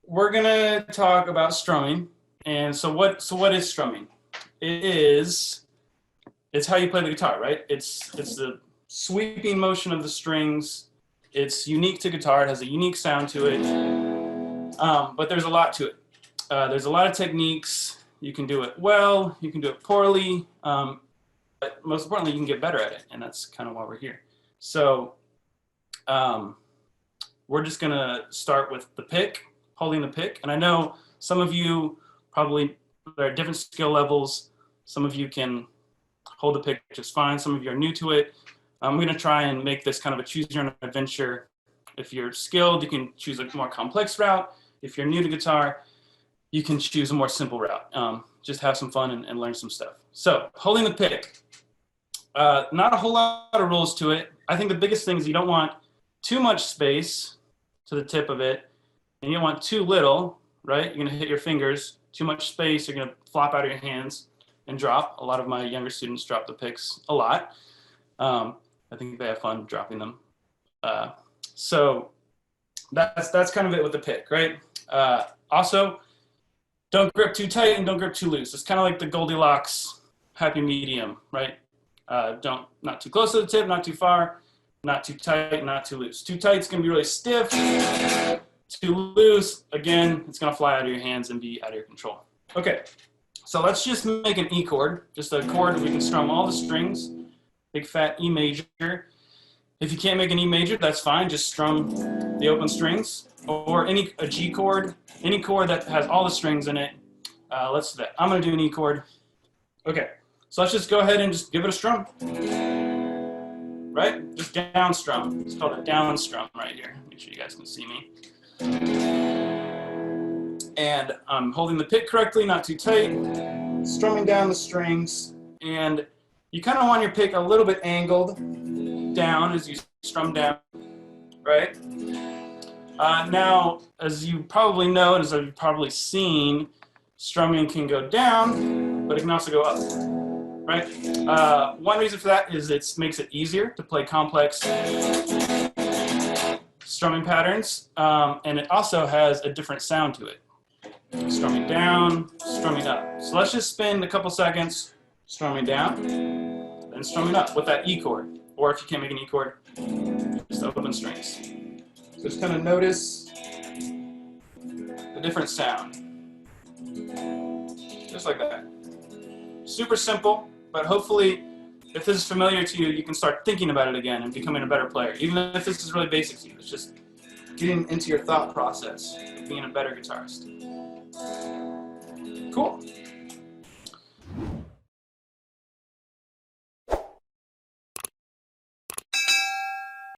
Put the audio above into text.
we're gonna talk about strumming. And so what is strumming? It's how you play the guitar, right? It's the sweeping motion of the strings. It's unique to guitar. It has a unique sound to it. But there's a lot to it. There's a lot of techniques. You can do it well. You can do it poorly. But most importantly, you can get better at it. And that's kind of why we're here. So we're just going to start with the pick, holding the pick. And I know some of you probably are at different skill levels. Some of you can hold the pick just fine. Some of you are new to it. I'm going to try and make this kind of a choose your own adventure. If you're skilled, you can choose a more complex route. If you're new to guitar, you can choose a more simple route. Just have some fun and learn some stuff. So holding the pick, not a whole lot of rules to it. I think the biggest thing is you don't want too much space to the tip of it, and you don't want too little, right? You're going to hit your fingers. Too much space, you're going to flop out of your hands and drop. A lot of my younger students drop the picks a lot. I think they have fun dropping them. So that's kind of it with the pick, right? Also, don't grip too tight and don't grip too loose. It's kind of like the Goldilocks happy medium, right? Not too close to the tip, not too far, not too tight, not too loose. Too tight is going to be really stiff. Too loose, again, it's going to fly out of your hands and be out of your control. Okay, so let's just make an E chord, just a chord that we can strum all the strings. Big fat E major. If you can't make an E major, that's fine. Just strum the open strings, or a G chord, any chord that has all the strings in it. Let's do that. I'm going to do an E chord. Okay, so let's just go ahead and just give it a strum. Right? Just down strum. It's called a down strum right here. Make sure you guys can see me. And I'm holding the pick correctly, not too tight, strumming down the strings, and you kind of want your pick a little bit angled down as you strum down, right? Now, as you probably know, and as you've probably seen, strumming can go down, but it can also go up, right? One reason for that is it makes it easier to play complex strumming patterns, and it also has a different sound to it. Strumming down, strumming up. So let's just spend a couple seconds strumming down, then strumming up with that E chord. Or if you can't make an E chord, just open strings. So just kind of notice the different sound. Just like that. Super simple, but hopefully if this is familiar to you, you can start thinking about it again and becoming a better player. Even if this is really basic to you, it's just getting into your thought process, being a better guitarist. Cool.